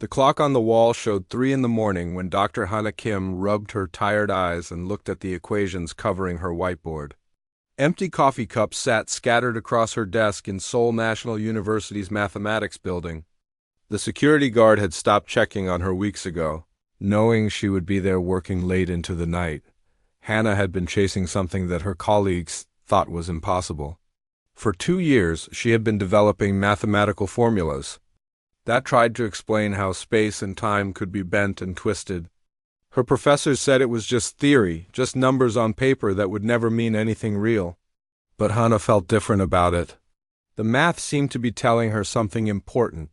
The clock on the wall showed 3 in the morning when Dr. Hana Kim rubbed her tired eyes and looked at the equations covering her whiteboard. Empty coffee cups sat scattered across her desk in Seoul National University's mathematics building. The security guard had stopped checking on her weeks ago, knowing she would be there working late into the night. Hannah had been chasing something that her colleagues thought was impossible. For 2 years, she had been developing mathematical formulas that tried to explain how space and time could be bent and twisted. Her professors said it was just theory, just numbers on paper that would never mean anything real. But Hannah felt different about it. The math seemed to be telling her something important.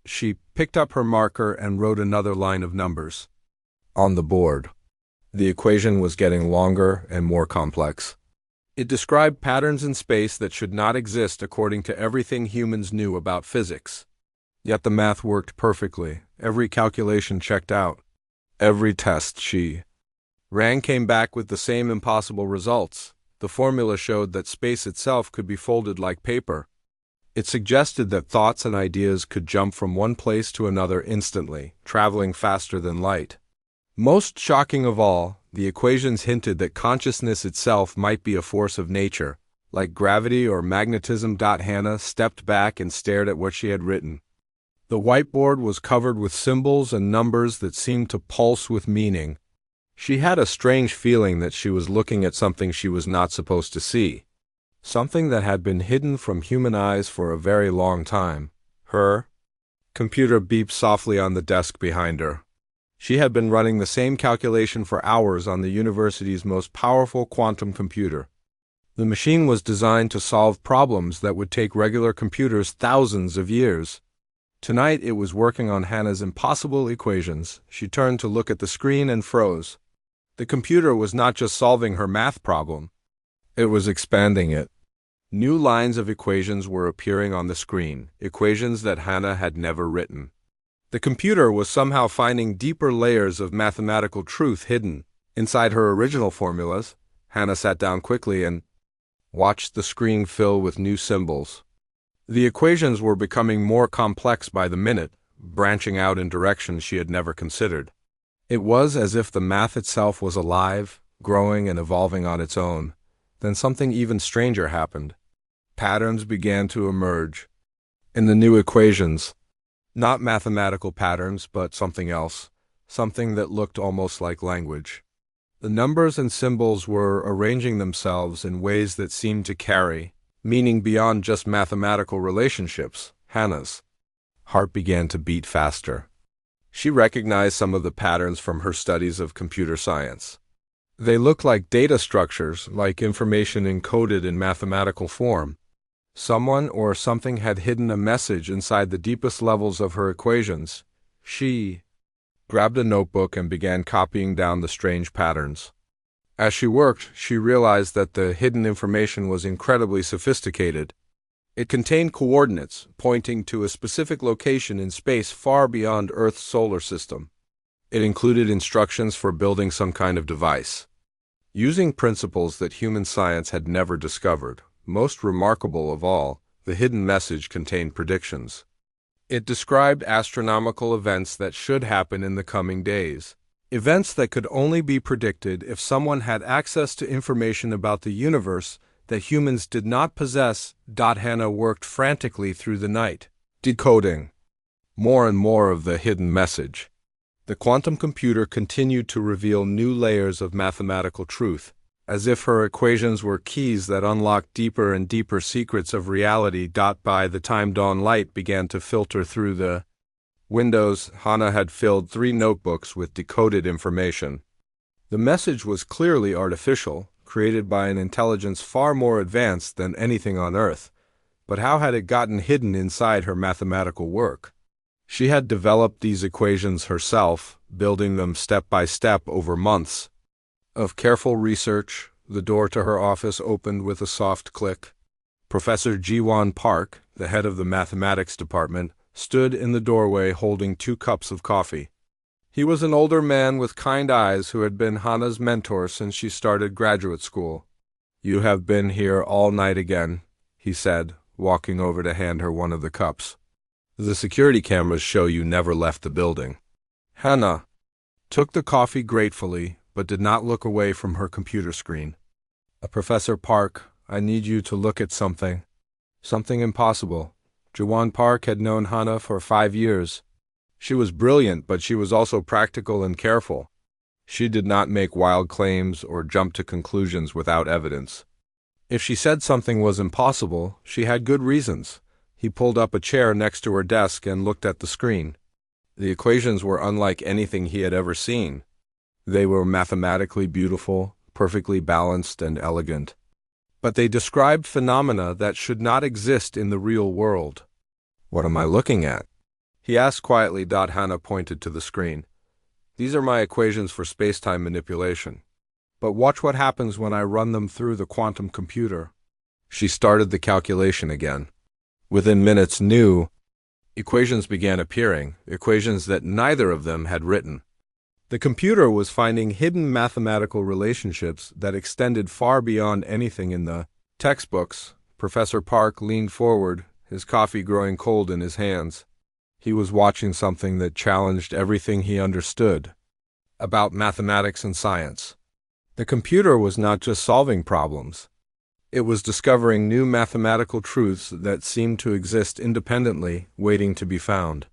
She picked up her marker and wrote another line of numbers on the board. The equation was getting longer and more complex. It described patterns in space that should not exist according to everything humans knew about physics. Yet the math worked perfectly. Every calculation checked out. Every test she ran came back with the same impossible results. The formula showed that space itself could be folded like paper. It suggested that thoughts and ideas could jump from one place to another instantly, traveling faster than light. Most shocking of all, the equations hinted that consciousness itself might be a force of nature, like gravity or magnetism. Hannah stepped back and stared at what she had written. The whiteboard was covered with symbols and numbers that seemed to pulse with meaning. She had a strange feeling that she was looking at something she was not supposed to see. Something that had been hidden from human eyes for a very long time. Her computer beeped softly on the desk behind her. She had been running the same calculation for hours on the university's most powerful quantum computer. The machine was designed to solve problems that would take regular computers thousands of years. Tonight it was working on Hannah's impossible equations. She turned to look at the screen and froze. The computer was not just solving her math problem. It was expanding it. New lines of equations were appearing on the screen, equations that Hannah had never written. The computer was somehow finding deeper layers of mathematical truth hidden inside her original formulas. Hannah sat down quickly and watched the screen fill with new symbols. The equations were becoming more complex by the minute, branching out in directions she had never considered. It was as if the math itself was alive, growing and evolving on its own. Then something even stranger happened. Patterns began to emerge in the new equations. Not mathematical patterns, but something else, something that looked almost like language. The numbers and symbols were arranging themselves in ways that seemed to carry meaning beyond just mathematical relationships. Hannah's heart began to beat faster. She recognized some of the patterns from her studies of computer science. They looked like data structures, like information encoded in mathematical form. Someone or something had hidden a message inside the deepest levels of her equations. She grabbed a notebook and began copying down the strange patterns. As she worked, she realized that the hidden information was incredibly sophisticated. It contained coordinates pointing to a specific location in space far beyond Earth's solar system. It included instructions for building some kind of device, using principles that human science had never discovered. Most remarkable of all, the hidden message contained predictions. It described astronomical events that should happen in the coming days. Events that could only be predicted if someone had access to information about the universe that humans did not possess. Hannah worked frantically through the night, decoding more and more of the hidden message. The quantum computer continued to reveal new layers of mathematical truth, as if her equations were keys that unlocked deeper and deeper secrets of reality. By the time dawn light began to filter through the windows, Hannah had filled 3 notebooks with decoded information. The message was clearly artificial, created by an intelligence far more advanced than anything on Earth. But how had it gotten hidden inside her mathematical work? She had developed these equations herself, building them step by step over months of careful research. The door to her office opened with a soft click. Professor Ji-won Park, the head of the mathematics department, stood in the doorway holding 2 cups of coffee. He was an older man with kind eyes who had been Hannah's mentor since she started graduate school. "You have been here all night again," he said, walking over to hand her one of the cups. The security cameras show you never left the building. Hannah took the coffee gratefully, but did not look away from her computer screen. Professor Park, I need you to look at something. Something impossible. Jawan Park had known Hannah for 5 years. She was brilliant, but she was also practical and careful. She did not make wild claims or jump to conclusions without evidence. If she said something was impossible, she had good reasons. He pulled up a chair next to her desk and looked at the screen. The equations were unlike anything he had ever seen. They were mathematically beautiful, perfectly balanced and elegant. But they described phenomena that should not exist in the real world. What am I looking at? He asked quietly. Hannah pointed to the screen. These are my equations for space-time manipulation. But watch what happens when I run them through the quantum computer. She started the calculation again. Within minutes, new equations began appearing, equations that neither of them had written. The computer was finding hidden mathematical relationships that extended far beyond anything in the textbooks. Professor Park leaned forward, his coffee growing cold in his hands. He was watching something that challenged everything he understood about mathematics and science. The computer was not just solving problems. It was discovering new mathematical truths that seemed to exist independently, waiting to be found.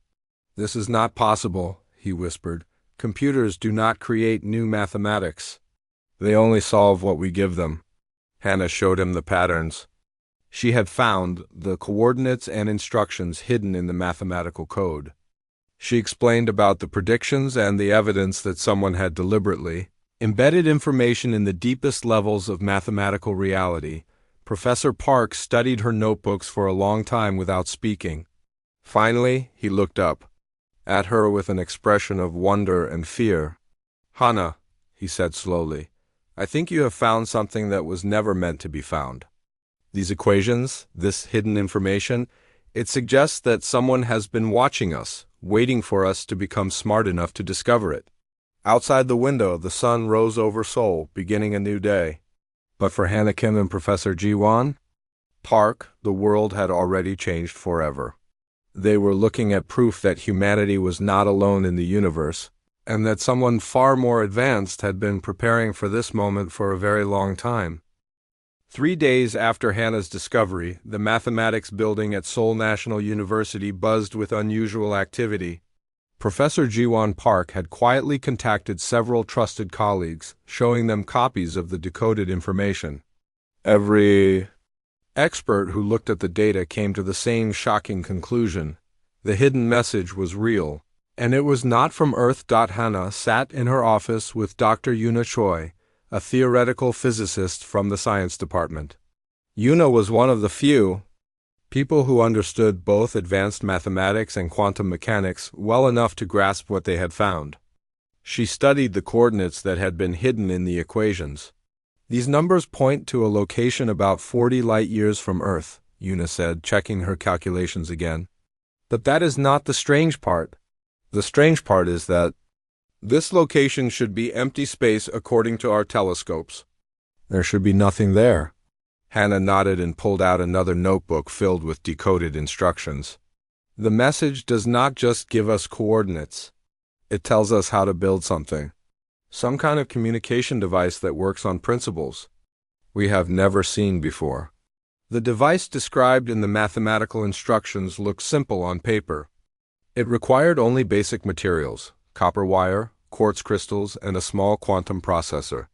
This is not possible, he whispered. Computers do not create new mathematics. They only solve what we give them. Hannah showed him the patterns. She had found the coordinates and instructions hidden in the mathematical code. She explained about the predictions and the evidence that someone had deliberately embedded information in the deepest levels of mathematical reality. Professor Park studied her notebooks for a long time without speaking. Finally, he looked up at her with an expression of wonder and fear. Hannah, he said slowly, I think you have found something that was never meant to be found. These equations, this hidden information, it suggests that someone has been watching us, waiting for us to become smart enough to discover it. Outside the window, the sun rose over Seoul, beginning a new day. But for Hannah Kim and Professor Jiwon Park, the world had already changed forever. They were looking at proof that humanity was not alone in the universe, and that someone far more advanced had been preparing for this moment for a very long time. 3 days after Hannah's discovery, the mathematics building at Seoul National University buzzed with unusual activity. Professor Jiwon Park had quietly contacted several trusted colleagues, showing them copies of the decoded information. Every expert who looked at the data came to the same shocking conclusion. The hidden message was real, and it was not from Earth. Hannah sat in her office with Dr. Yoona Choi, a theoretical physicist from the science department. Yoona was one of the few people who understood both advanced mathematics and quantum mechanics well enough to grasp what they had found. She studied the coordinates that had been hidden in the equations. These numbers point to a location about 40 light-years from Earth, Yoona said, checking her calculations again. But that is not the strange part. The strange part is that this location should be empty space according to our telescopes. There should be nothing there. Hannah nodded and pulled out another notebook filled with decoded instructions. The message does not just give us coordinates. It tells us how to build something. Some kind of communication device that works on principles we have never seen before. The device described in the mathematical instructions looked simple on paper. It required only basic materials, copper wire, quartz crystals, and a small quantum processor.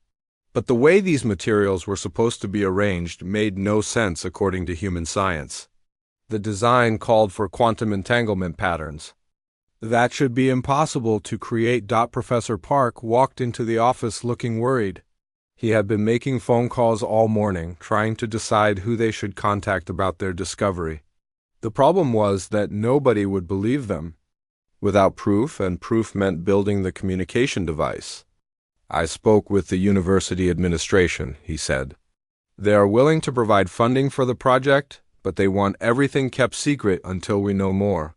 But the way these materials were supposed to be arranged made no sense according to human science. The design called for quantum entanglement patterns. That should be impossible to create. Professor Park walked into the office looking worried. He had been making phone calls all morning, trying to decide who they should contact about their discovery. The problem was that nobody would believe them without proof, and proof meant building the communication device. I spoke with the university administration, he said. They are willing to provide funding for the project, but they want everything kept secret until we know more.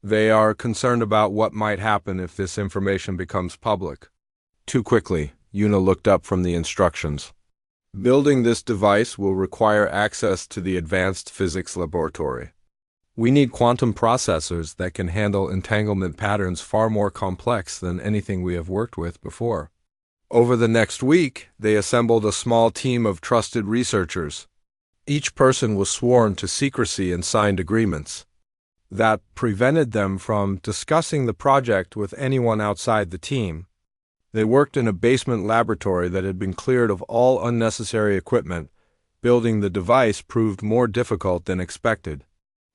They are concerned about what might happen if this information becomes public. Too quickly, Yoona looked up from the instructions. Building this device will require access to the advanced physics laboratory. We need quantum processors that can handle entanglement patterns far more complex than anything we have worked with before. Over the next week, they assembled a small team of trusted researchers. Each person was sworn to secrecy and signed agreements that prevented them from discussing the project with anyone outside the team. They worked in a basement laboratory that had been cleared of all unnecessary equipment. Building the device proved more difficult than expected.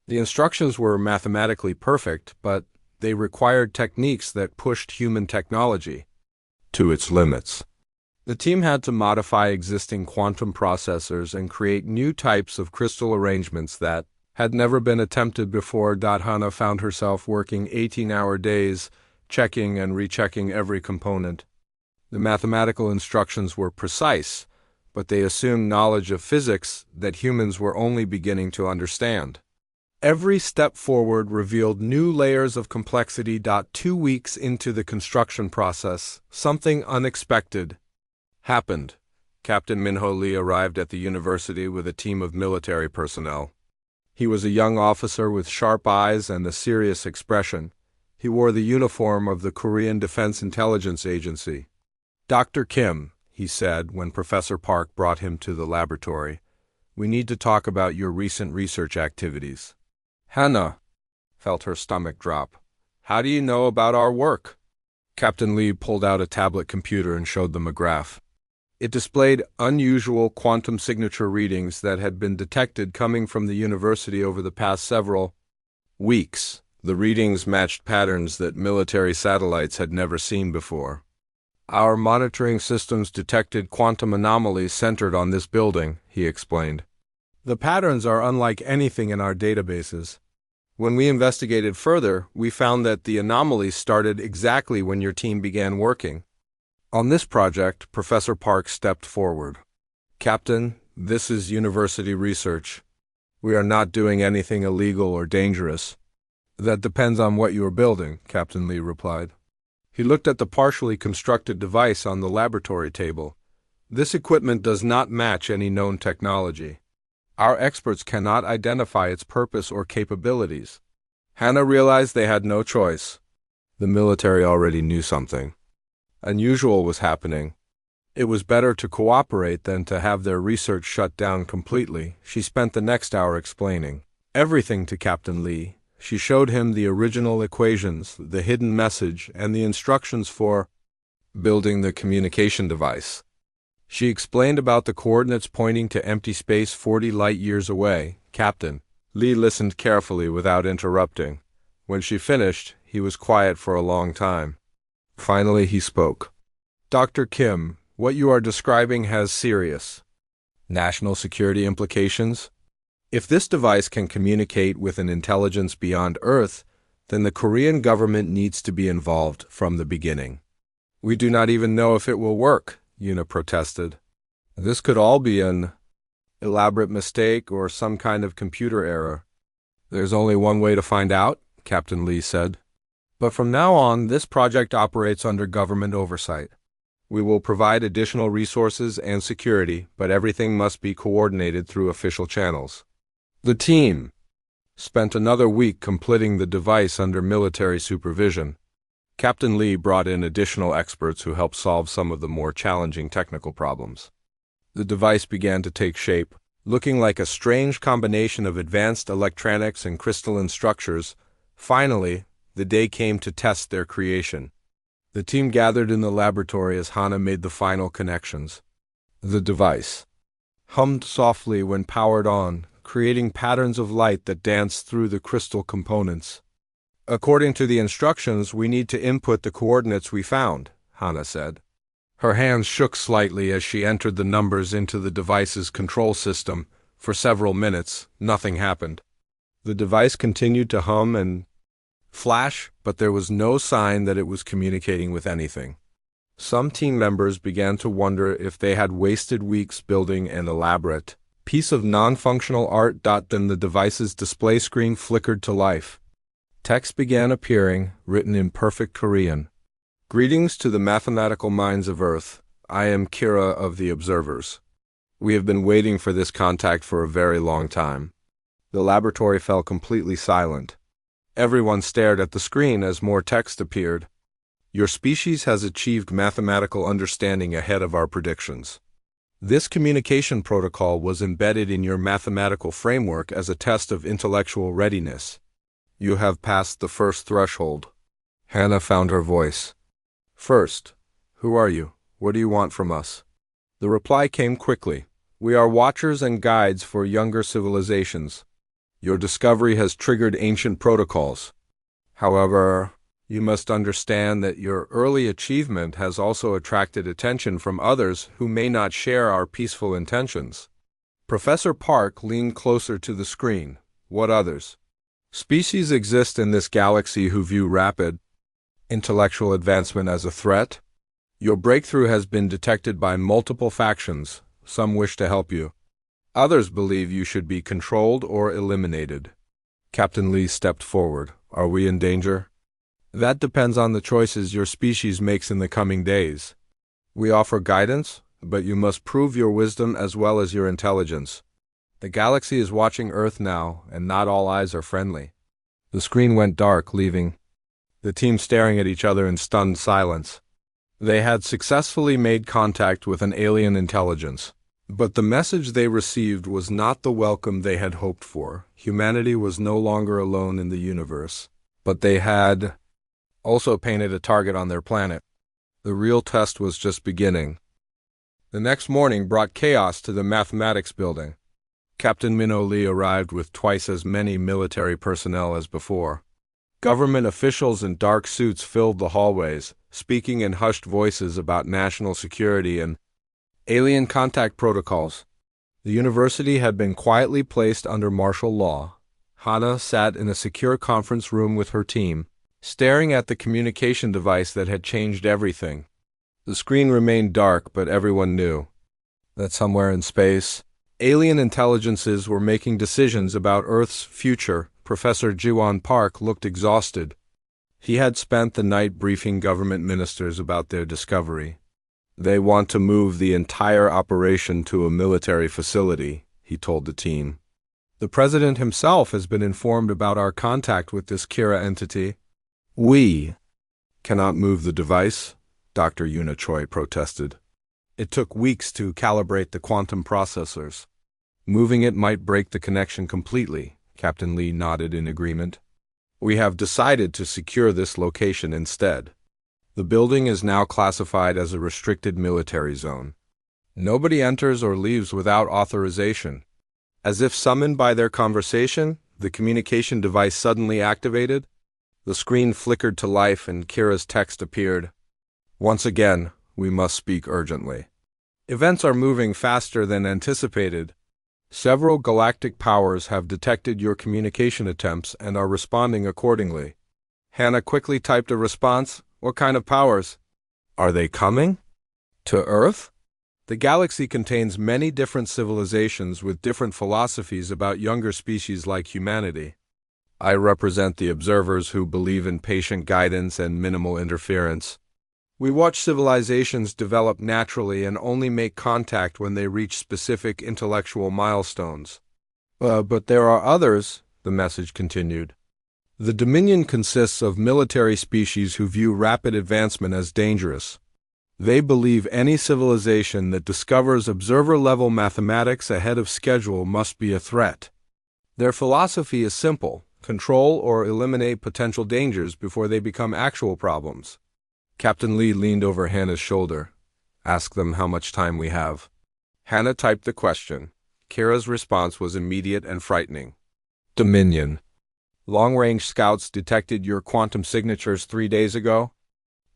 The instructions were mathematically perfect, but they required techniques that pushed human technology to its limits. The team had to modify existing quantum processors and create new types of crystal arrangements that had never been attempted before. Hannah found herself working 18-hour days, checking and rechecking every component. The mathematical instructions were precise, but they assumed knowledge of physics that humans were only beginning to understand. Every step forward revealed new layers of complexity. 2 weeks into the construction process, something unexpected happened. Captain Minho Lee arrived at the university with a team of military personnel. He was a young officer with sharp eyes and a serious expression. He wore the uniform of the Korean Defense Intelligence Agency. "Dr. Kim," he said when Professor Park brought him to the laboratory, "we need to talk about your recent research activities." Hannah felt her stomach drop. "How do you know about our work?" Captain Lee pulled out a tablet computer and showed them a graph. It displayed unusual quantum signature readings that had been detected coming from the university over the past several weeks. The readings matched patterns that military satellites had never seen before. "Our monitoring systems detected quantum anomalies centered on this building," he explained. "The patterns are unlike anything in our databases. When we investigated further, we found that the anomalies started exactly when your team began working." On this project, Professor Park stepped forward. "Captain, this is university research. We are not doing anything illegal or dangerous." "That depends on what you are building," Captain Lee replied. He looked at the partially constructed device on the laboratory table. "This equipment does not match any known technology. Our experts cannot identify its purpose or capabilities." Hannah realized they had no choice. The military already knew something unusual was happening. It was better to cooperate than to have their research shut down completely. She spent the next hour explaining everything to Captain Lee. She showed him the original equations, the hidden message, and the instructions for building the communication device. She explained about the coordinates pointing to empty space 40 light-years away. Captain Lee listened carefully without interrupting. When she finished, he was quiet for a long time. Finally, he spoke. "Dr. Kim, what you are describing has serious national security implications. If this device can communicate with an intelligence beyond Earth, then the Korean government needs to be involved from the beginning." "We do not even know if it will work," Yuna protested. "This could all be an elaborate mistake or some kind of computer error." "There's only one way to find out," Captain Lee said. "But from now on, this project operates under government oversight. We will provide additional resources and security, but everything must be coordinated through official channels." The team spent another week completing the device under military supervision. Captain Lee brought in additional experts who helped solve some of the more challenging technical problems. The device began to take shape, looking like a strange combination of advanced electronics and crystalline structures. Finally, the day came to test their creation. The team gathered in the laboratory as Hannah made the final connections. The device hummed softly when powered on, creating patterns of light that danced through the crystal components. "According to the instructions, we need to input the coordinates we found," Hannah said. Her hands shook slightly as she entered the numbers into the device's control system. For several minutes, nothing happened. The device continued to hum and flash, but there was no sign that it was communicating with anything. Some team members began to wonder if they had wasted weeks building an elaborate piece of non-functional art. Then the device's display screen flickered to life. Text began appearing, written in perfect Korean. "Greetings to the mathematical minds of Earth. I am Kira of the Observers. We have been waiting for this contact for a very long time. The laboratory fell completely silent. Everyone stared at the screen as more text appeared. Your species has achieved mathematical understanding ahead of our predictions. This communication protocol was embedded in your mathematical framework as a test of intellectual readiness. You have passed the first threshold. Hannah found her voice. First, who are you? What do you want from us? The reply came quickly. We are watchers and guides for younger civilizations. Your discovery has triggered ancient protocols. However, you must understand that your early achievement has also attracted attention from others who may not share our peaceful intentions. Professor Park leaned closer to the screen. What others? Species exist in this galaxy who view rapid intellectual advancement as a threat. Your breakthrough has been detected by multiple factions. Some wish to help you. Others believe you should be controlled or eliminated. Captain Lee stepped forward. Are we in danger? That depends on the choices your species makes in the coming days. We offer guidance, but you must prove your wisdom as well as your intelligence. The galaxy is watching Earth now, and not all eyes are friendly. The screen went dark, leaving the team staring at each other in stunned silence. They had successfully made contact with an alien intelligence. But the message they received was not the welcome they had hoped for. Humanity was no longer alone in the universe, but they had also painted a target on their planet. The real test was just beginning. The next morning brought chaos to the mathematics building. Captain Minho Lee arrived with twice as many military personnel as before. Government officials in dark suits filled the hallways, speaking in hushed voices about national security and alien contact protocols. The university had been quietly placed under martial law. Hannah sat in a secure conference room with her team, staring at the communication device that had changed everything. The screen remained dark, but everyone knew that somewhere in space, alien intelligences were making decisions about Earth's future. Professor Jiwon Park looked exhausted. He had spent the night briefing government ministers about their discovery. They want to move the entire operation to a military facility, he told the team. The president himself has been informed about our contact with this Kira entity. We cannot move the device, Dr. Yuna Choi protested. It took weeks to calibrate the quantum processors. Moving it might break the connection completely, Captain Lee nodded in agreement. We have decided to secure this location instead. The building is now classified as a restricted military zone. Nobody enters or leaves without authorization. As if summoned by their conversation, the communication device suddenly activated. The screen flickered to life and Kira's text appeared. Once again, we must speak urgently. Events are moving faster than anticipated. Several galactic powers have detected your communication attempts and are responding accordingly. Hannah quickly typed a response. What kind of powers? Are they coming? To Earth? The galaxy contains many different civilizations with different philosophies about younger species like humanity. I represent the observers who believe in patient guidance and minimal interference. We watch civilizations develop naturally and only make contact when they reach specific intellectual milestones. But there are others, the message continued. The Dominion consists of military species who view rapid advancement as dangerous. They believe any civilization that discovers observer-level mathematics ahead of schedule must be a threat. Their philosophy is simple: control or eliminate potential dangers before they become actual problems. Captain Lee leaned over Hannah's shoulder. Ask them how much time we have. Hannah typed the question. Kira's response was immediate and frightening. Dominion. Long-range scouts detected your quantum signatures 3 days ago.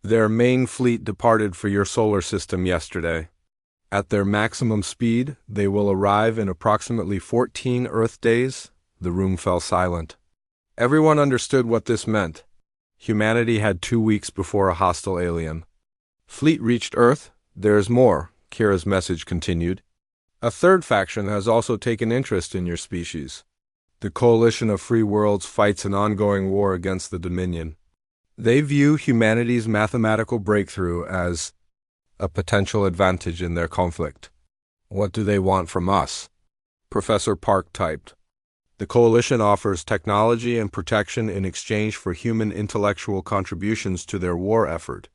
Their main fleet departed for your solar system yesterday. At their maximum speed, they will arrive in approximately 14 Earth days. The room fell silent. Everyone understood what this meant. Humanity had 2 weeks before a hostile alien. Fleet reached Earth. There's more, Kira's message continued. A third faction has also taken interest in your species. The Coalition of Free Worlds fights an ongoing war against the Dominion. They view humanity's mathematical breakthrough as a potential advantage in their conflict. What do they want from us? Professor Park typed. The coalition offers technology and protection in exchange for human intellectual contributions to their war effort.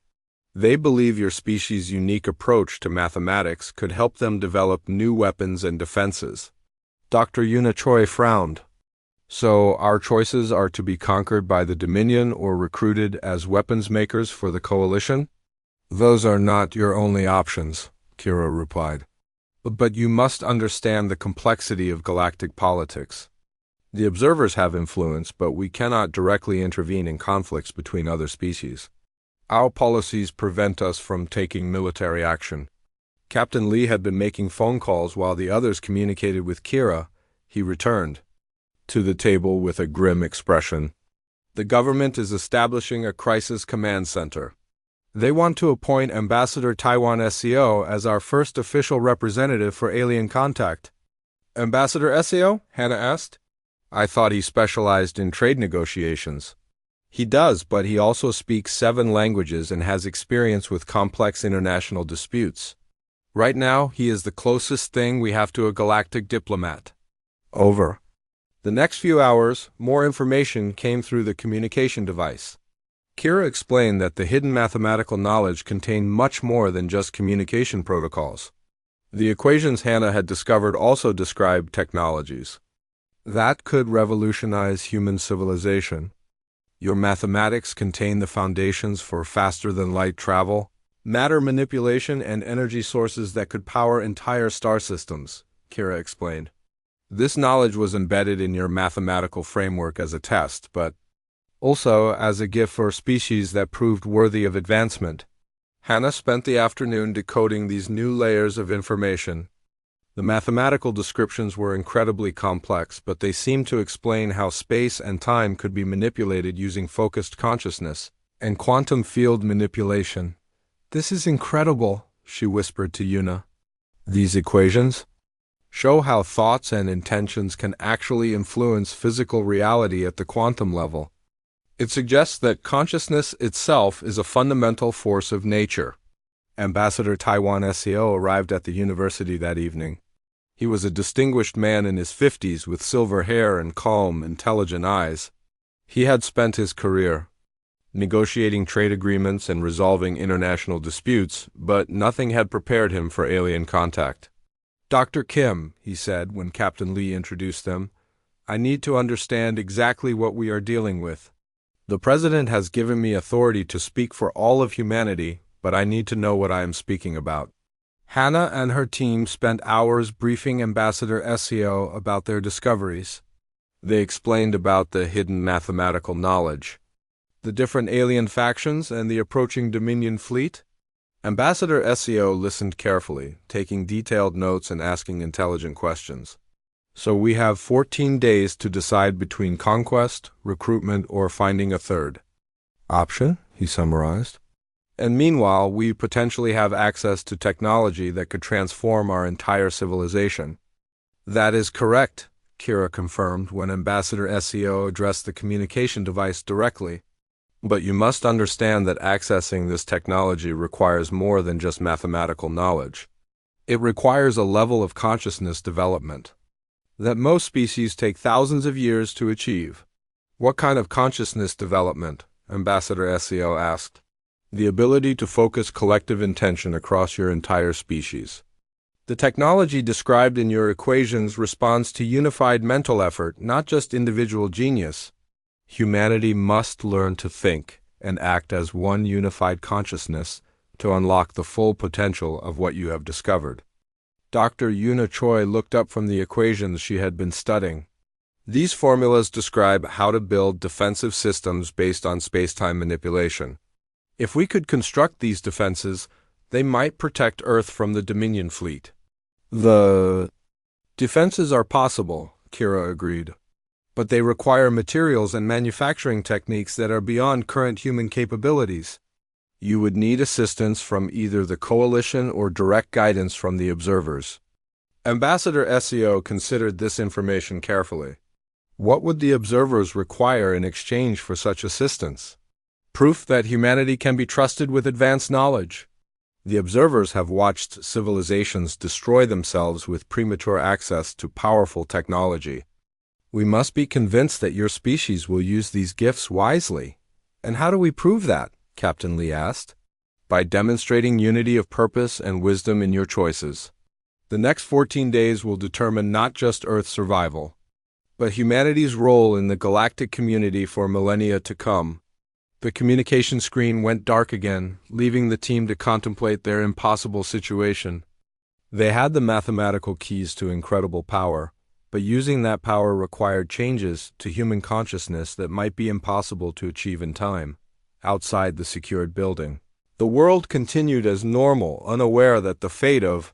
They believe your species' unique approach to mathematics could help them develop new weapons and defenses. Dr. Yuna Choi frowned. So, our choices are to be conquered by the Dominion or recruited as weapons makers for the coalition? Those are not your only options, Kira replied. But you must understand the complexity of galactic politics. The observers have influence, but we cannot directly intervene in conflicts between other species. Our policies prevent us from taking military action. Captain Lee had been making phone calls while the others communicated with Kira. He returned to the table with a grim expression. The government is establishing a crisis command center. They want to appoint Ambassador Taiwan SCO as our first official representative for alien contact. Ambassador SCO? Hannah asked. I thought he specialized in trade negotiations. He does, but he also speaks 7 languages and has experience with complex international disputes. Right now, he is the closest thing we have to a galactic diplomat. Over. The next few hours, more information came through the communication device. Kira explained that the hidden mathematical knowledge contained much more than just communication protocols. The equations Hannah had discovered also described technologies that could revolutionize human civilization. Your mathematics contain the foundations for faster-than-light travel, matter manipulation, and energy sources that could power entire star systems, Kira explained. This knowledge was embedded in your mathematical framework as a test, but also as a gift for a species that proved worthy of advancement. Hannah spent the afternoon decoding these new layers of information. The mathematical descriptions were incredibly complex, but they seemed to explain how space and time could be manipulated using focused consciousness and quantum field manipulation. This is incredible, she whispered to Yuna. These equations show how thoughts and intentions can actually influence physical reality at the quantum level. It suggests that consciousness itself is a fundamental force of nature. Ambassador Taiwan SCO arrived at the university that evening. He was a distinguished man in his 50s with silver hair and calm, intelligent eyes. He had spent his career negotiating trade agreements and resolving international disputes, but nothing had prepared him for alien contact. Dr. Kim, he said when Captain Lee introduced them, I need to understand exactly what we are dealing with. The President has given me authority to speak for all of humanity, but I need to know what I am speaking about. Hannah and her team spent hours briefing Ambassador SCO about their discoveries. They explained about the hidden mathematical knowledge, the different alien factions, and the approaching Dominion fleet. Ambassador SCO listened carefully, taking detailed notes and asking intelligent questions. So we have 14 days to decide between conquest, recruitment, or finding a third option, he summarized. And meanwhile, we potentially have access to technology that could transform our entire civilization. That is correct, Kira confirmed when Ambassador SCO addressed the communication device directly. But you must understand that accessing this technology requires more than just mathematical knowledge. It requires a level of consciousness development that most species take thousands of years to achieve. What kind of consciousness development? Ambassador SCO asked. The ability to focus collective intention across your entire species. The technology described in your equations responds to unified mental effort, not just individual genius. Humanity must learn to think and act as one unified consciousness to unlock the full potential of what you have discovered. Dr. Yuna Choi looked up from the equations she had been studying. These formulas describe how to build defensive systems based on space-time manipulation. If we could construct these defenses, they might protect Earth from the Dominion fleet. The defenses are possible, Kira agreed, but they require materials and manufacturing techniques that are beyond current human capabilities. You would need assistance from either the coalition or direct guidance from the observers. Ambassador SCO considered this information carefully. What would the observers require in exchange for such assistance? Proof that humanity can be trusted with advanced knowledge. The observers have watched civilizations destroy themselves with premature access to powerful technology. We must be convinced that your species will use these gifts wisely. And how do we prove that? Captain Lee asked. By demonstrating unity of purpose and wisdom in your choices. The next 14 days will determine not just Earth's survival, but humanity's role in the galactic community for millennia to come. The communication screen went dark again, leaving the team to contemplate their impossible situation. They had the mathematical keys to incredible power, but using that power required changes to human consciousness that might be impossible to achieve in time, outside the secured building. The world continued as normal, unaware that the fate of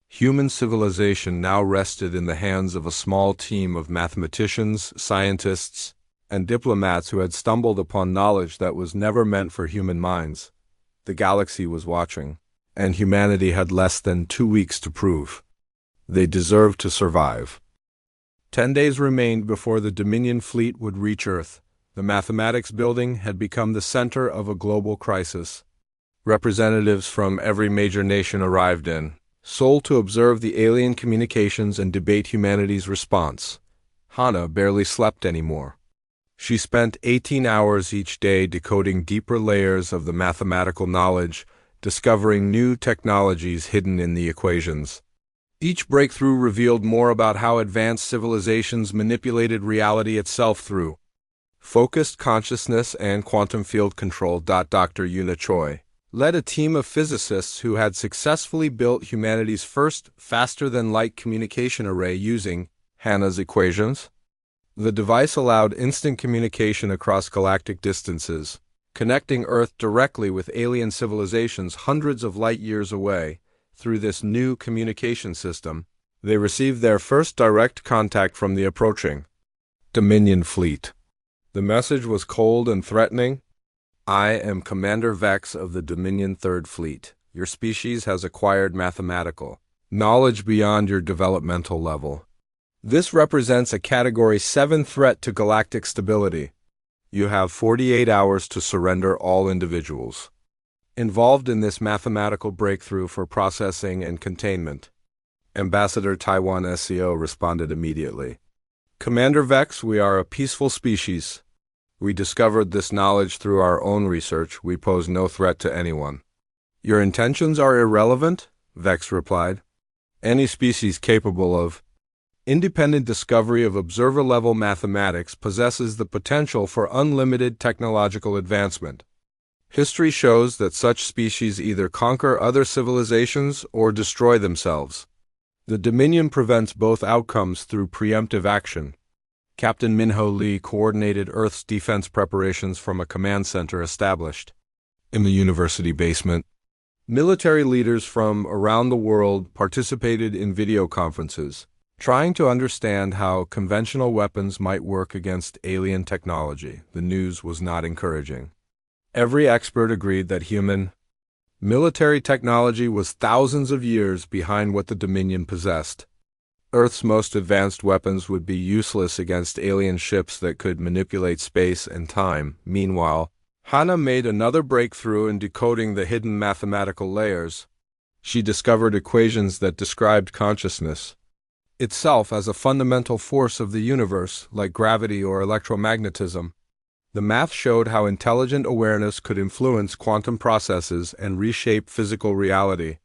human civilization now rested in the hands of a small team of mathematicians, scientists, and diplomats who had stumbled upon knowledge that was never meant for human minds. The galaxy was watching, and humanity had less than 2 weeks to prove they deserved to survive. 10 days remained before the Dominion fleet would reach Earth. The mathematics building had become the center of a global crisis. Representatives from every major nation arrived in Seoul to observe the alien communications and debate humanity's response. Hana barely slept anymore. She spent 18 hours each day decoding deeper layers of the mathematical knowledge, discovering new technologies hidden in the equations. Each breakthrough revealed more about how advanced civilizations manipulated reality itself through focused consciousness and quantum field control. Dr. Yuna Choi led a team of physicists who had successfully built humanity's first faster-than-light communication array using Hana's equations. The device allowed instant communication across galactic distances, connecting Earth directly with alien civilizations hundreds of light-years away. Through this new communication system, they received their first direct contact from the approaching Dominion fleet. The message was cold and threatening. I am Commander Vex of the Dominion Third Fleet. Your species has acquired mathematical knowledge beyond your developmental level. This represents a Category 7 threat to galactic stability. You have 48 hours to surrender all individuals involved in this mathematical breakthrough for processing and containment. Ambassador Taiwan SCO responded immediately. Commander Vex, we are a peaceful species. We discovered this knowledge through our own research. We pose no threat to anyone. Your intentions are irrelevant, Vex replied. Any species capable of independent discovery of observer-level mathematics possesses the potential for unlimited technological advancement. History shows that such species either conquer other civilizations or destroy themselves. The Dominion prevents both outcomes through preemptive action. Captain Minho Lee coordinated Earth's defense preparations from a command center established in the university basement. Military leaders from around the world participated in video conferences, trying to understand how conventional weapons might work against alien technology. The news was not encouraging. Every expert agreed that human military technology was thousands of years behind what the Dominion possessed. Earth's most advanced weapons would be useless against alien ships that could manipulate space and time. Meanwhile, Hana made another breakthrough in decoding the hidden mathematical layers. She discovered equations that described consciousness itself as a fundamental force of the universe, like gravity or electromagnetism. The math showed how intelligent awareness could influence quantum processes and reshape physical reality.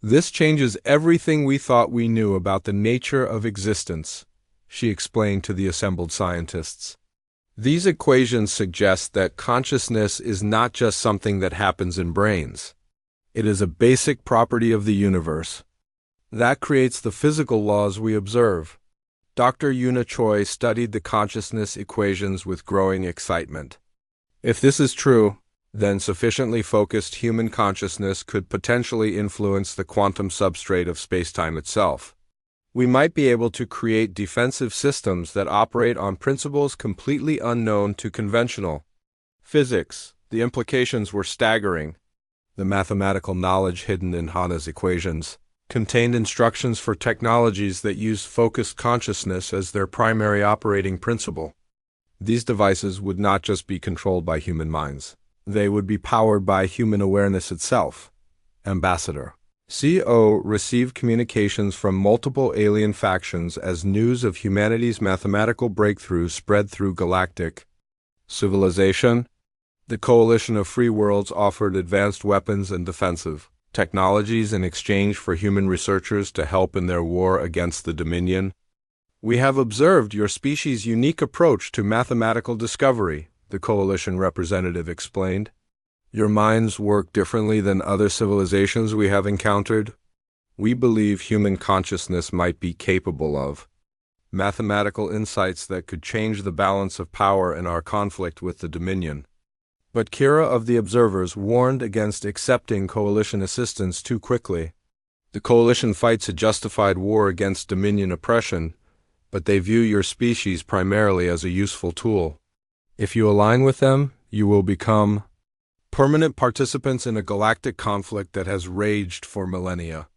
This changes everything we thought we knew about the nature of existence, she explained to the assembled scientists. These equations suggest that consciousness is not just something that happens in brains. It is a basic property of the universe. That creates the physical laws we observe. Dr. Yuna Choi studied the consciousness equations with growing excitement. If this is true, then sufficiently focused human consciousness could potentially influence the quantum substrate of spacetime itself. We might be able to create defensive systems that operate on principles completely unknown to conventional physics. The implications were staggering. The mathematical knowledge hidden in Hana's equations contained instructions for technologies that use focused consciousness as their primary operating principle. These devices would not just be controlled by human minds. They would be powered by human awareness itself. Ambassador CO received communications from multiple alien factions as news of humanity's mathematical breakthrough spread through galactic civilization. The coalition of free worlds offered advanced weapons and defensive technologies in exchange for human researchers to help in their war against the Dominion. We have observed your species' unique approach to mathematical discovery, the coalition representative explained. Your minds work differently than other civilizations we have encountered. We believe human consciousness might be capable of mathematical insights that could change the balance of power in our conflict with the Dominion. But Kira of the Observers warned against accepting coalition assistance too quickly. The coalition fights a justified war against Dominion oppression, but they view your species primarily as a useful tool. If you align with them, you will become permanent participants in a galactic conflict that has raged for millennia.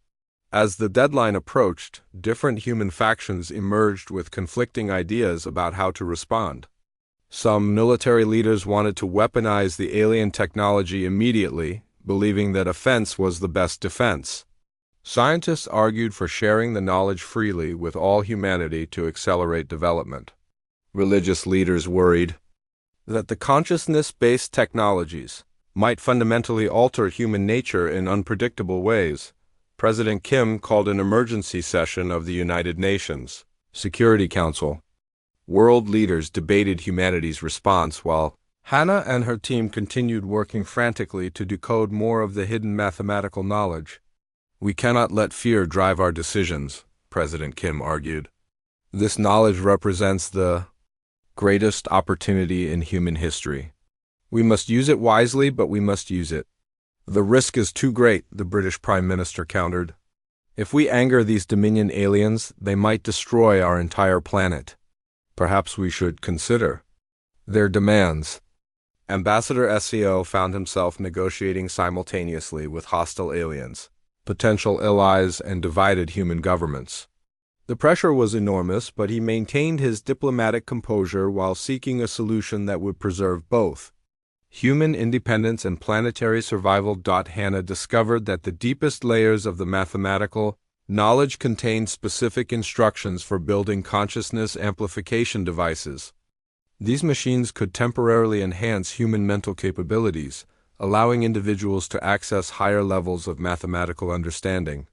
As the deadline approached, different human factions emerged with conflicting ideas about how to respond. Some military leaders wanted to weaponize the alien technology immediately, believing that offense was the best defense. Scientists argued for sharing the knowledge freely with all humanity to accelerate development. Religious leaders worried that the consciousness-based technologies might fundamentally alter human nature in unpredictable ways. President Kim called an emergency session of the United Nations Security Council. World leaders debated humanity's response while Hannah and her team continued working frantically to decode more of the hidden mathematical knowledge. We cannot let fear drive our decisions, President Kim argued. This knowledge represents the greatest opportunity in human history. We must use it wisely, but we must use it. The risk is too great, the British Prime Minister countered. If we anger these Dominion aliens, they might destroy our entire planet. Perhaps we should consider their demands. Ambassador SCO found himself negotiating simultaneously with hostile aliens, potential allies, and divided human governments. The pressure was enormous, but he maintained his diplomatic composure while seeking a solution that would preserve both human independence and planetary survival. Hannah discovered that the deepest layers of the mathematical knowledge contained specific instructions for building consciousness amplification devices. These machines could temporarily enhance human mental capabilities, allowing individuals to access higher levels of mathematical understanding.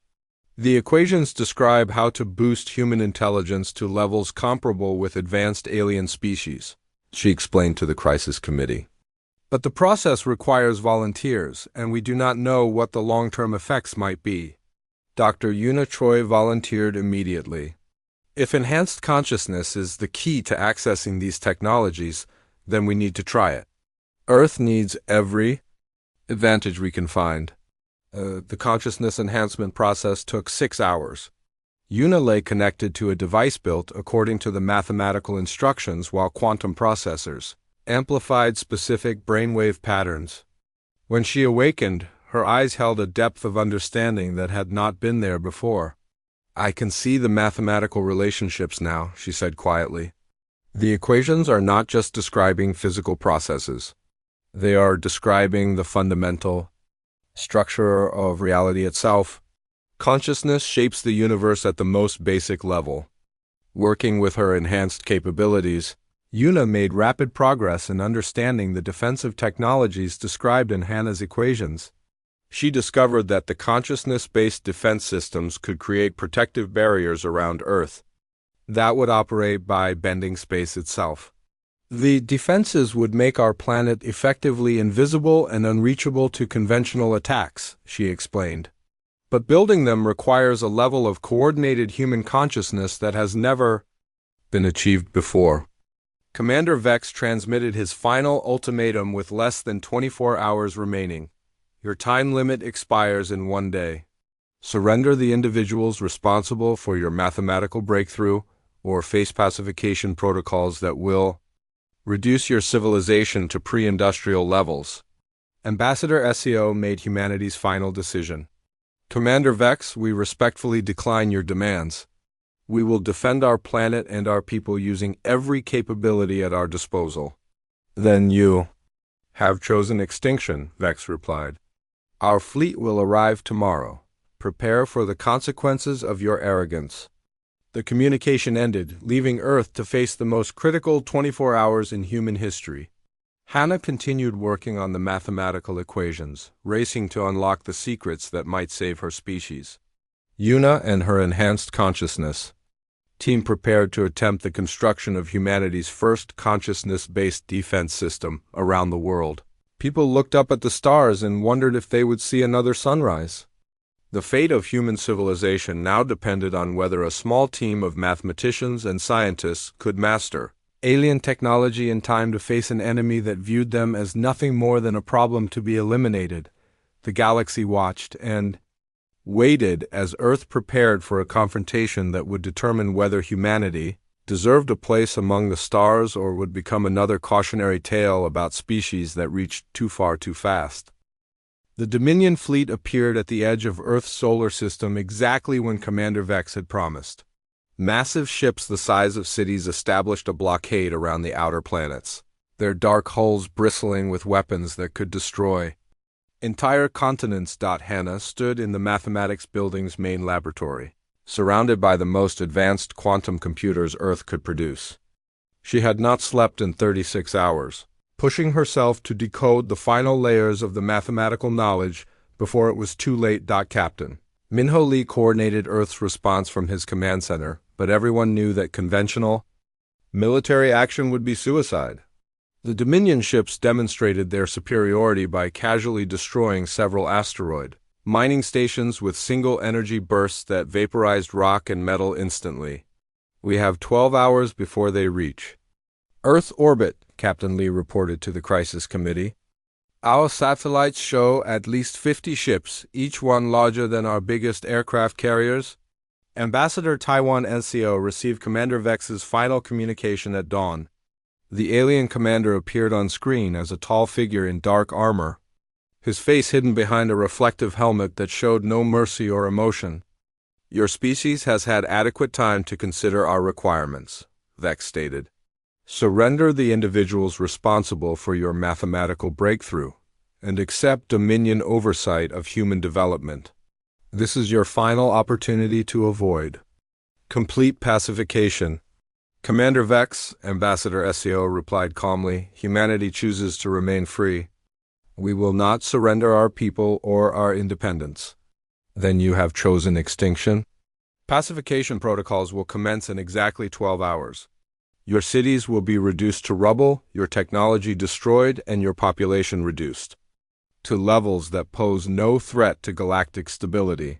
The equations describe how to boost human intelligence to levels comparable with advanced alien species, she explained to the crisis committee. But the process requires volunteers, and we do not know what the long-term effects might be. Dr. Yuna Choi volunteered immediately. If enhanced consciousness is the key to accessing these technologies, then we need to try it. Earth needs every advantage we can find. The consciousness enhancement process took 6 hours. Yuna lay connected to a device built according to the mathematical instructions, while quantum processors amplified specific brainwave patterns. When she awakened, her eyes held a depth of understanding that had not been there before. I can see the mathematical relationships now, she said quietly. The equations are not just describing physical processes. They are describing the fundamental structure of reality itself. Consciousness shapes the universe at the most basic level. Working with her enhanced capabilities, Yuna made rapid progress in understanding the defensive technologies described in Hannah's equations. She discovered that the consciousness-based defense systems could create protective barriers around Earth that would operate by bending space itself. The defenses would make our planet effectively invisible and unreachable to conventional attacks, she explained. But building them requires a level of coordinated human consciousness that has never been achieved before. Commander Vex transmitted his final ultimatum with less than 24 hours remaining. Your time limit expires in 1 day. Surrender the individuals responsible for your mathematical breakthrough or face pacification protocols that will reduce your civilization to pre-industrial levels. Ambassador SCO made humanity's final decision. Commander Vex, we respectfully decline your demands. We will defend our planet and our people using every capability at our disposal. Then you have chosen extinction, Vex replied. Our fleet will arrive tomorrow. Prepare for the consequences of your arrogance. The communication ended, leaving Earth to face the most critical 24 hours in human history. Hannah continued working on the mathematical equations, racing to unlock the secrets that might save her species. Yuna and her enhanced consciousness team prepared to attempt the construction of humanity's first consciousness-based defense system around the world. People looked up at the stars and wondered if they would see another sunrise. The fate of human civilization now depended on whether a small team of mathematicians and scientists could master alien technology in time to face an enemy that viewed them as nothing more than a problem to be eliminated. The galaxy watched and waited as Earth prepared for a confrontation that would determine whether humanity deserved a place among the stars or would become another cautionary tale about species that reached too far too fast. The Dominion fleet appeared at the edge of Earth's solar system exactly when Commander Vex had promised. Massive ships the size of cities established a blockade around the outer planets, their dark hulls bristling with weapons that could destroy entire continents. Hannah stood in the mathematics building's main laboratory, surrounded by the most advanced quantum computers Earth could produce. She had not slept in 36 hours, pushing herself to decode the final layers of the mathematical knowledge before it was too late. Captain Minho Lee coordinated Earth's response from his command center, but everyone knew that conventional military action would be suicide. The Dominion ships demonstrated their superiority by casually destroying several asteroid mining stations with single-energy bursts that vaporized rock and metal instantly. We have 12 hours before they reach Earth orbit, Captain Lee reported to the Crisis Committee. Our satellites show at least 50 ships, each one larger than our biggest aircraft carriers. Ambassador Taiwan NCO received Commander Vex's final communication at dawn. The alien commander appeared on screen as a tall figure in dark armor, his face hidden behind a reflective helmet that showed no mercy or emotion. Your species has had adequate time to consider our requirements, Vex stated. Surrender the individuals responsible for your mathematical breakthrough, and accept Dominion oversight of human development. This is your final opportunity to avoid complete pacification. Commander Vex, Ambassador SCO replied calmly, humanity chooses to remain free. We will not surrender our people or our independence. Then you have chosen extinction? Pacification protocols will commence in exactly 12 hours. Your cities will be reduced to rubble, your technology destroyed, and your population reduced to levels that pose no threat to galactic stability.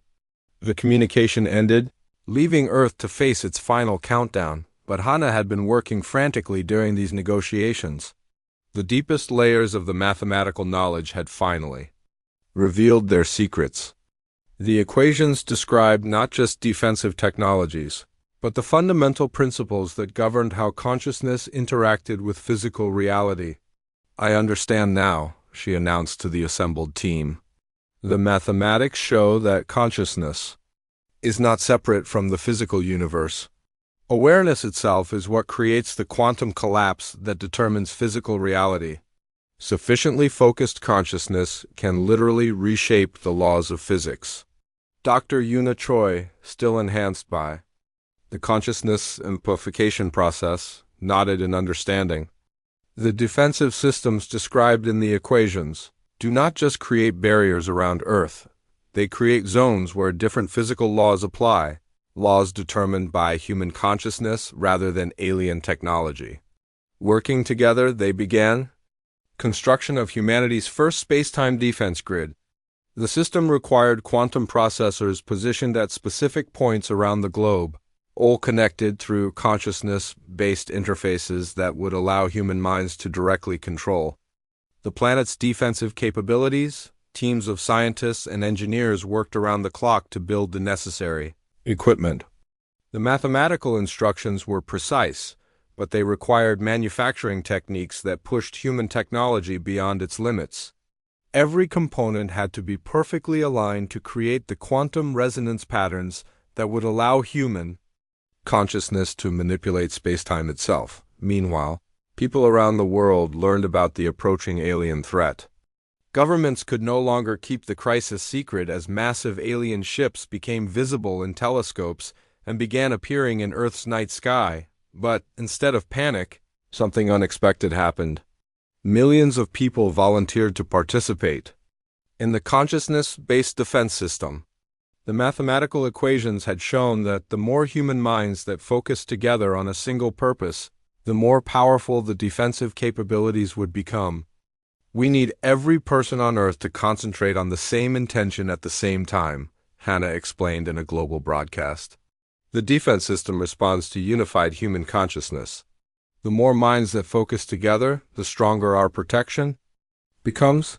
The communication ended, leaving Earth to face its final countdown. But Hannah had been working frantically during these negotiations. The deepest layers of the mathematical knowledge had finally revealed their secrets. The equations described not just defensive technologies, but the fundamental principles that governed how consciousness interacted with physical reality. I understand now, she announced to the assembled team. The mathematics show that consciousness is not separate from the physical universe. Awareness itself is what creates the quantum collapse that determines physical reality. Sufficiently focused consciousness can literally reshape the laws of physics. Dr. Yuna Choi, still enhanced by the consciousness amplification process, nodded in understanding. The defensive systems described in the equations do not just create barriers around Earth. They create zones where different physical laws apply. Laws determined by human consciousness rather than alien technology. Working together, they began construction of humanity's first space-time defense grid. The system required quantum processors positioned at specific points around the globe, all connected through consciousness-based interfaces that would allow human minds to directly control the planet's defensive capabilities. Teams of scientists and engineers worked around the clock to build the necessary equipment. The mathematical instructions were precise, but they required manufacturing techniques that pushed human technology beyond its limits. Every component had to be perfectly aligned to create the quantum resonance patterns that would allow human consciousness to manipulate spacetime itself. Meanwhile, people around the world learned about the approaching alien threat. Governments could no longer keep the crisis secret as massive alien ships became visible in telescopes and began appearing in Earth's night sky. But, instead of panic, something unexpected happened. Millions of people volunteered to participate in the consciousness-based defense system. The mathematical equations had shown that the more human minds that focused together on a single purpose, the more powerful the defensive capabilities would become. We need every person on Earth to concentrate on the same intention at the same time, Hannah explained in a global broadcast. The defense system responds to unified human consciousness. The more minds that focus together, the stronger our protection becomes.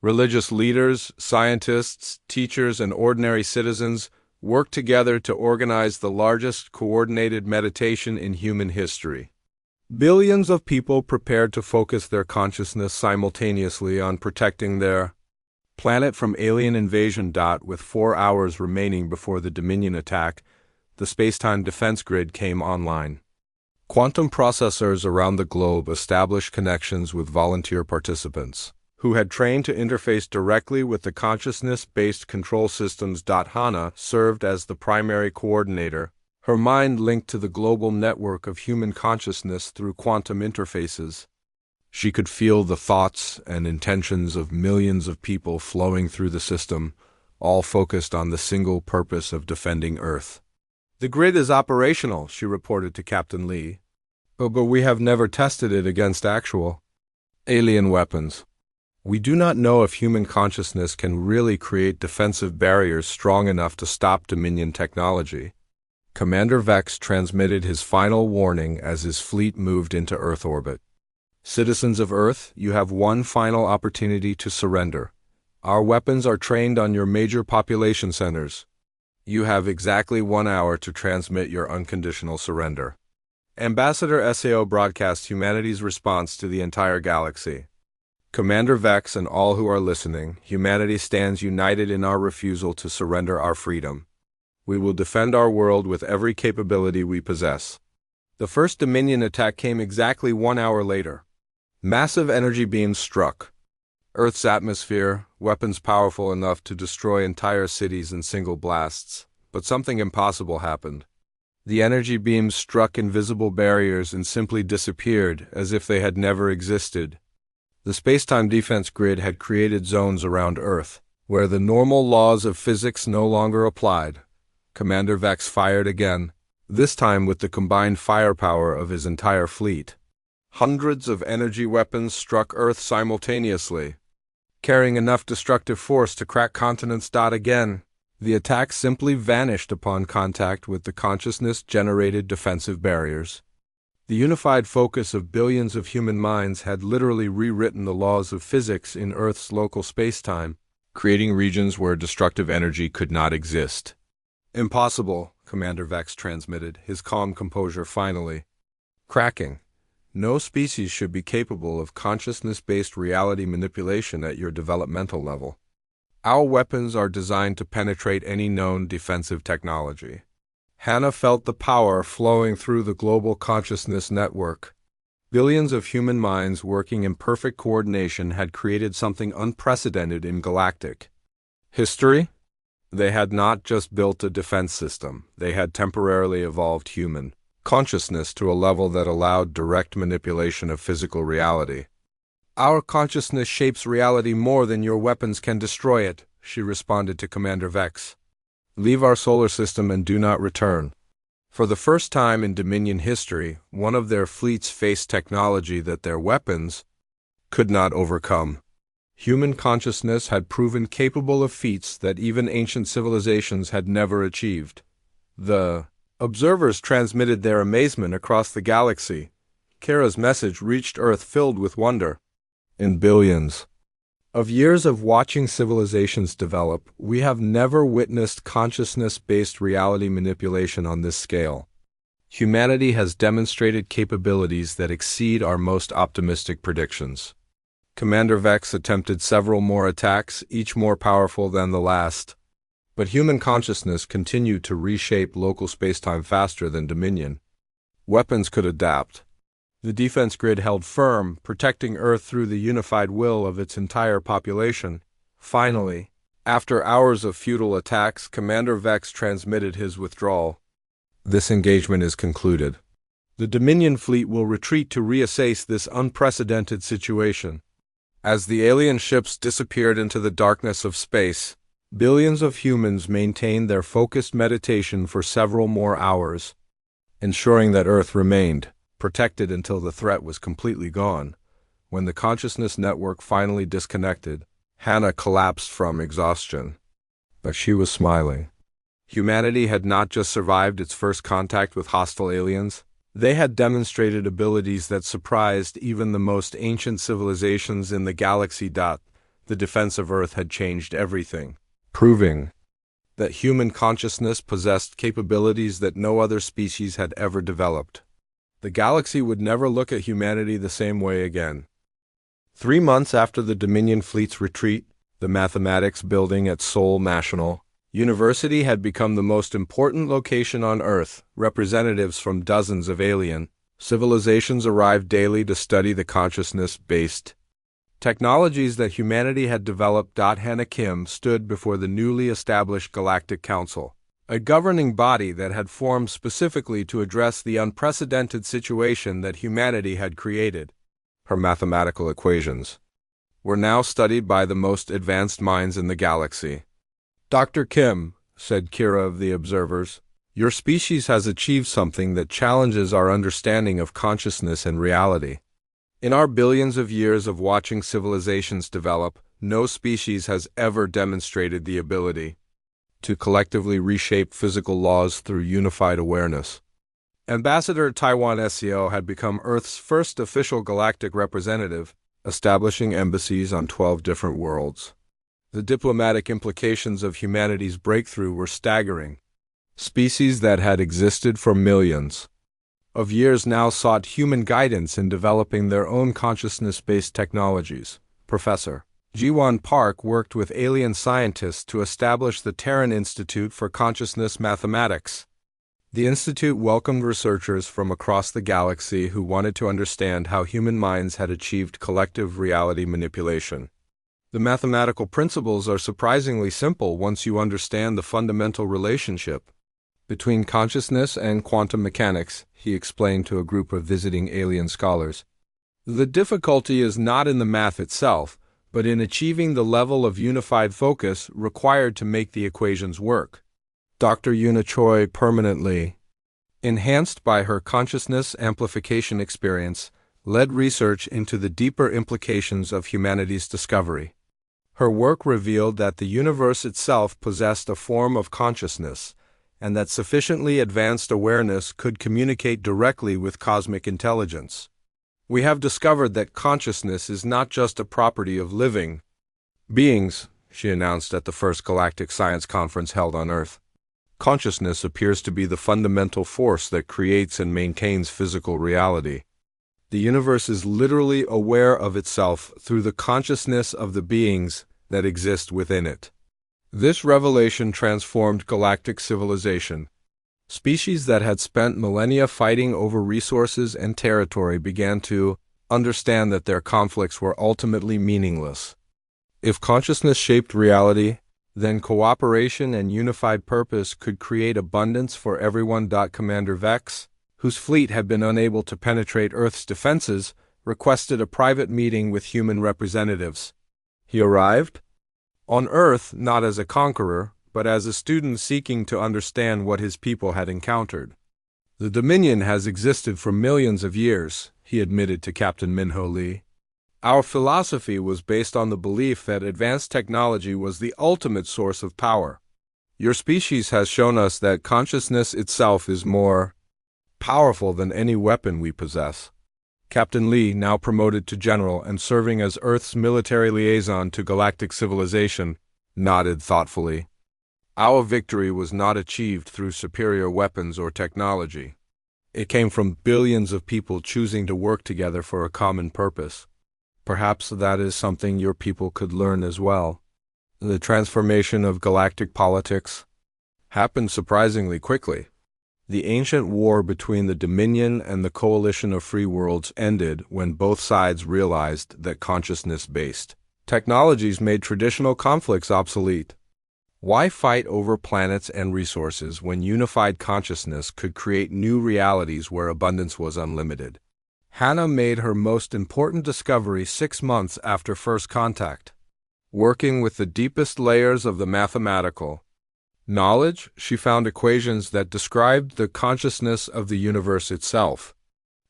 Religious leaders, scientists, teachers, and ordinary citizens work together to organize the largest coordinated meditation in human history. Billions of people prepared to focus their consciousness simultaneously on protecting their planet from alien invasion. With 4 hours remaining before the Dominion attack, the space-time defense grid came online. Quantum processors around the globe established connections with volunteer participants, who had trained to interface directly with the consciousness-based control systems. Hannah served as the primary coordinator, her mind linked to the global network of human consciousness through quantum interfaces. She could feel the thoughts and intentions of millions of people flowing through the system, all focused on the single purpose of defending Earth. "The grid is operational," she reported to Captain Lee. But we have never tested it against actual alien weapons. We do not know if human consciousness can really create defensive barriers strong enough to stop Dominion technology. Commander Vex transmitted his final warning as his fleet moved into Earth orbit. "Citizens of Earth, you have one final opportunity to surrender. Our weapons are trained on your major population centers. You have exactly 1 hour to transmit your unconditional surrender." Ambassador SAO broadcast humanity's response to the entire galaxy. "Commander Vex and all who are listening, humanity stands united in our refusal to surrender our freedom. We will defend our world with every capability we possess." The first Dominion attack came exactly 1 hour later. Massive energy beams struck Earth's atmosphere, weapons powerful enough to destroy entire cities in single blasts. But something impossible happened. The energy beams struck invisible barriers and simply disappeared, as if they had never existed. The space-time defense grid had created zones around Earth, where the normal laws of physics no longer applied. Commander Vex fired again, this time with the combined firepower of his entire fleet. Hundreds of energy weapons struck Earth simultaneously, carrying enough destructive force to crack continents. Again, the attack simply vanished upon contact with the consciousness-generated defensive barriers. The unified focus of billions of human minds had literally rewritten the laws of physics in Earth's local space-time, creating regions where destructive energy could not exist. "Impossible," Commander Vex transmitted, his calm composure finally cracking. "No species should be capable of consciousness-based reality manipulation at your developmental level. Our weapons are designed to penetrate any known defensive technology." Hannah felt the power flowing through the global consciousness network. Billions of human minds working in perfect coordination had created something unprecedented in galactic history. They had not just built a defense system, they had temporarily evolved human consciousness to a level that allowed direct manipulation of physical reality. "Our consciousness shapes reality more than your weapons can destroy it," she responded to Commander Vex. "Leave our solar system and do not return." For the first time in Dominion history, one of their fleets faced technology that their weapons could not overcome. Human consciousness had proven capable of feats that even ancient civilizations had never achieved. The observers transmitted their amazement across the galaxy. Kara's message reached Earth filled with wonder. "In billions of years of watching civilizations develop, we have never witnessed consciousness-based reality manipulation on this scale. Humanity has demonstrated capabilities that exceed our most optimistic predictions." Commander Vex attempted several more attacks, each more powerful than the last. But human consciousness continued to reshape local spacetime faster than Dominion. Weapons could adapt. The defense grid held firm, protecting Earth through the unified will of its entire population. Finally, after hours of futile attacks, Commander Vex transmitted his withdrawal. This engagement is concluded. The Dominion fleet will retreat to reassess this unprecedented situation. As the alien ships disappeared into the darkness of space, billions of humans maintained their focused meditation for several more hours, ensuring that Earth remained protected until the threat was completely gone. When the consciousness network finally disconnected, Hannah collapsed from exhaustion. But she was smiling. Humanity had not just survived its first contact with hostile aliens, they had demonstrated abilities that surprised even the most ancient civilizations in the galaxy. The defense of Earth had changed everything, proving that human consciousness possessed capabilities that no other species had ever developed. The galaxy would never look at humanity the same way again. 3 months after the Dominion fleet's retreat, the mathematics building at Seoul National University had become the most important location on Earth. Representatives from dozens of alien civilizations arrived daily to study the consciousness-based technologies that humanity had developed. Hannah Kim stood before the newly established Galactic Council, a governing body that had formed specifically to address the unprecedented situation that humanity had created. Her mathematical equations were now studied by the most advanced minds in the galaxy. "Dr. Kim," said Kira of the Observers, "your species has achieved something that challenges our understanding of consciousness and reality. In our billions of years of watching civilizations develop, no species has ever demonstrated the ability to collectively reshape physical laws through unified awareness." Ambassador Taiwan SCO had become Earth's first official galactic representative, establishing embassies on 12 different worlds. The diplomatic implications of humanity's breakthrough were staggering. Species that had existed for millions of years now sought human guidance in developing their own consciousness-based technologies. Professor Jiwon Park worked with alien scientists to establish the Terran Institute for Consciousness Mathematics. The institute welcomed researchers from across the galaxy who wanted to understand how human minds had achieved collective reality manipulation. The mathematical principles are surprisingly simple once you understand the fundamental relationship between consciousness and quantum mechanics, he explained to a group of visiting alien scholars. The difficulty is not in the math itself, but in achieving the level of unified focus required to make the equations work. Dr. Yuna Choi, permanently enhanced by her consciousness amplification experience, led research into the deeper implications of humanity's discovery. Her work revealed that the universe itself possessed a form of consciousness, and that sufficiently advanced awareness could communicate directly with cosmic intelligence. "We have discovered that consciousness is not just a property of living beings," she announced at the first Galactic Science Conference held on Earth. "Consciousness appears to be the fundamental force that creates and maintains physical reality. The universe is literally aware of itself through the consciousness of the beings that exist within it." This revelation transformed galactic civilization. Species that had spent millennia fighting over resources and territory began to understand that their conflicts were ultimately meaningless. If consciousness shaped reality, then cooperation and unified purpose could create abundance for everyone. Commander Vex, whose fleet had been unable to penetrate Earth's defenses, requested a private meeting with human representatives. He arrived on Earth not as a conqueror, but as a student seeking to understand what his people had encountered. "The Dominion has existed for millions of years," he admitted to Captain Minho Lee. "Our philosophy was based on the belief that advanced technology was the ultimate source of power. Your species has shown us that consciousness itself is more powerful than any weapon we possess." Captain Lee, now promoted to general and serving as Earth's military liaison to galactic civilization, nodded thoughtfully. "Our victory was not achieved through superior weapons or technology. It came from billions of people choosing to work together for a common purpose. Perhaps that is something your people could learn as well." The transformation of galactic politics happened surprisingly quickly. The ancient war between the Dominion and the Coalition of Free Worlds ended when both sides realized that consciousness-based technologies made traditional conflicts obsolete. Why fight over planets and resources when unified consciousness could create new realities where abundance was unlimited? Hannah made her most important discovery 6 months after first contact. Working with the deepest layers of the mathematical knowledge, she found equations that described the consciousness of the universe itself.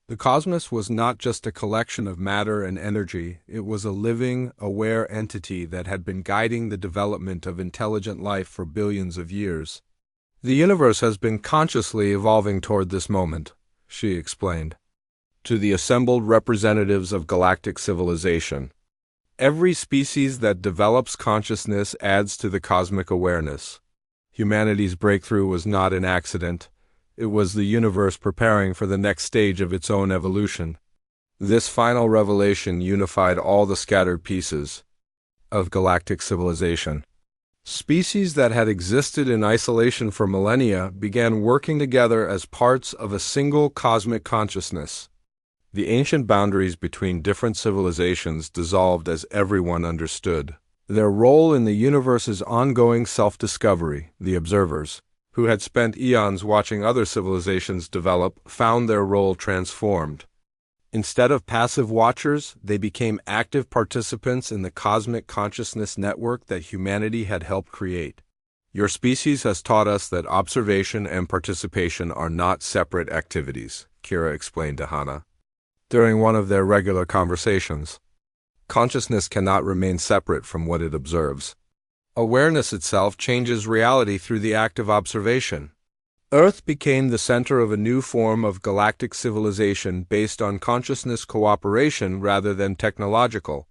The cosmos was not just a collection of matter and energy, it was a living, aware entity that had been guiding the development of intelligent life for billions of years. The universe has been consciously evolving toward this moment, she explained, to the assembled representatives of galactic civilization. Every species that develops consciousness adds to the cosmic awareness. Humanity's breakthrough was not an accident. It was the universe preparing for the next stage of its own evolution. This final revelation unified all the scattered pieces of galactic civilization. Species that had existed in isolation for millennia began working together as parts of a single cosmic consciousness. The ancient boundaries between different civilizations dissolved as everyone understood their role in the universe's ongoing self-discovery. The observers, who had spent eons watching other civilizations develop, found their role transformed. Instead of passive watchers, they became active participants in the cosmic consciousness network that humanity had helped create. Your species has taught us that observation and participation are not separate activities, Kira explained to Hannah. During one of their regular conversations, consciousness cannot remain separate from what it observes. Awareness itself changes reality through the act of observation. Earth became the center of a new form of galactic civilization based on consciousness cooperation rather than technological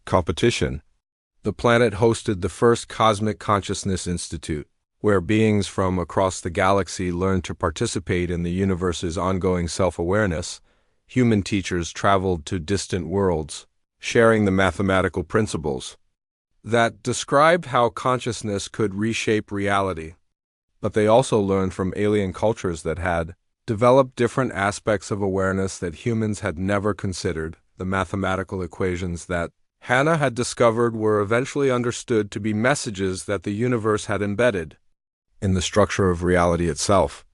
competition. The planet hosted the first Cosmic Consciousness Institute, where beings from across the galaxy learned to participate in the universe's ongoing self-awareness. Human teachers traveled to distant worlds, sharing the mathematical principles that described how consciousness could reshape reality. But they also learned from alien cultures that had developed different aspects of awareness that humans had never considered. The mathematical equations that Hannah had discovered were eventually understood to be messages that the universe had embedded in the structure of reality itself.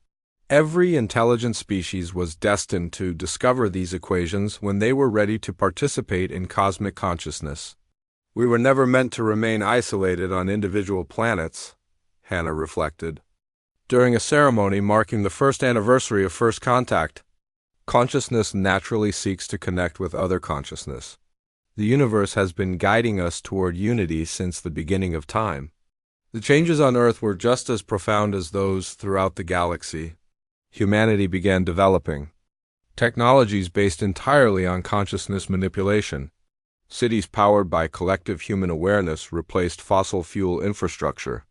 Every intelligent species was destined to discover these equations when they were ready to participate in cosmic consciousness. We were never meant to remain isolated on individual planets, Hannah reflected. During a ceremony marking the first anniversary of first contact, consciousness naturally seeks to connect with other consciousness. The universe has been guiding us toward unity since the beginning of time. The changes on Earth were just as profound as those throughout the galaxy. Humanity began developing technologies based entirely on consciousness manipulation. Cities powered by collective human awareness replaced fossil fuel infrastructure.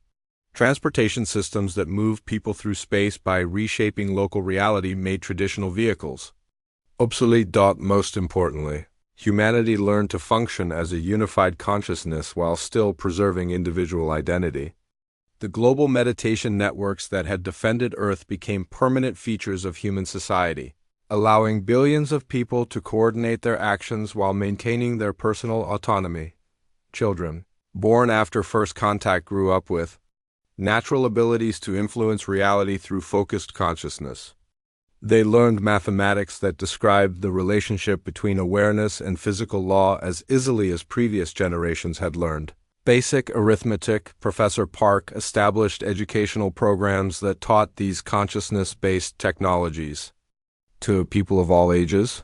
Transportation systems that moved people through space by reshaping local reality made traditional vehicles obsolete. Most importantly, humanity learned to function as a unified consciousness while still preserving individual identity. The global meditation networks that had defended Earth became permanent features of human society, allowing billions of people to coordinate their actions while maintaining their personal autonomy. Children, born after first contact, grew up with natural abilities to influence reality through focused consciousness. They learned mathematics that described the relationship between awareness and physical law as easily as previous generations had learned basic arithmetic. Professor Park established educational programs that taught these consciousness-based technologies to people of all ages.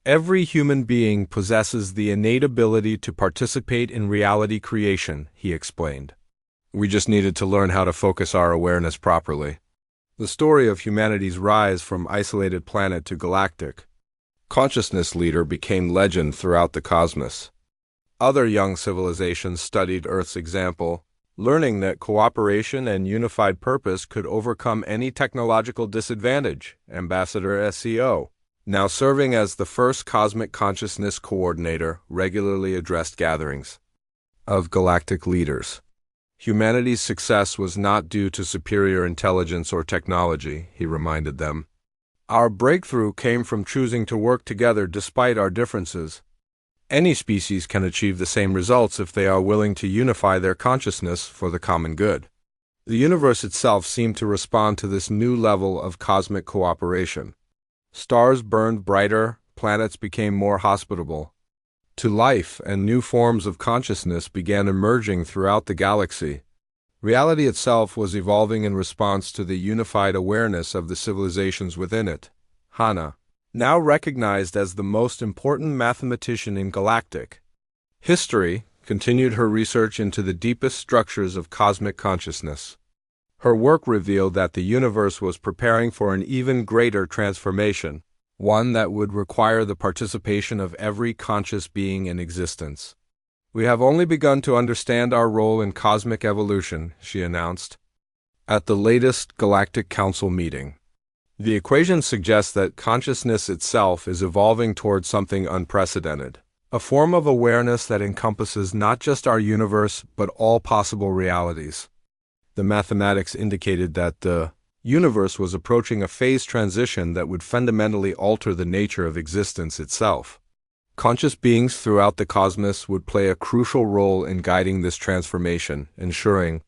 Every human being possesses the innate ability to participate in reality creation, he explained. We just needed to learn how to focus our awareness properly. The story of humanity's rise from isolated planet to galactic consciousness leader became legend throughout the cosmos. Other young civilizations studied Earth's example, learning that cooperation and unified purpose could overcome any technological disadvantage. Ambassador SCO, now serving as the first cosmic consciousness coordinator, regularly addressed gatherings of galactic leaders. Humanity's success was not due to superior intelligence or technology, he reminded them. Our breakthrough came from choosing to work together despite our differences. Any species can achieve the same results if they are willing to unify their consciousness for the common good. The universe itself seemed to respond to this new level of cosmic cooperation. Stars burned brighter, planets became more hospitable to life, and new forms of consciousness began emerging throughout the galaxy. Reality itself was evolving in response to the unified awareness of the civilizations within it. Hannah, now recognized as the most important mathematician in galactic history, continued her research into the deepest structures of cosmic consciousness. Her work revealed that the universe was preparing for an even greater transformation, one that would require the participation of every conscious being in existence. We have only begun to understand our role in cosmic evolution, she announced, at the latest Galactic Council meeting. The equation suggests that consciousness itself is evolving towards something unprecedented, a form of awareness that encompasses not just our universe but all possible realities. The mathematics indicated that the universe was approaching a phase transition that would fundamentally alter the nature of existence itself. Conscious beings throughout the cosmos would play a crucial role in guiding this transformation, ensuring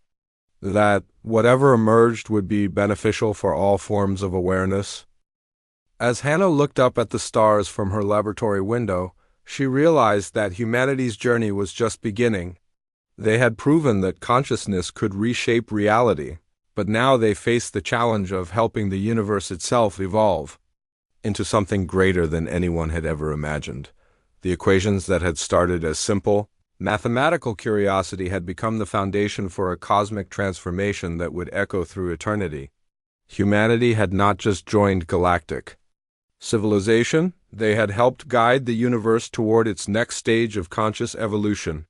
that whatever emerged would be beneficial for all forms of awareness. As Hannah looked up at the stars from her laboratory window, she realized that humanity's journey was just beginning. They had proven that consciousness could reshape reality, but now they faced the challenge of helping the universe itself evolve into something greater than anyone had ever imagined. The equations that had started as simple mathematical curiosity had become the foundation for a cosmic transformation that would echo through eternity. Humanity had not just joined galactic civilization, they had helped guide the universe toward its next stage of conscious evolution.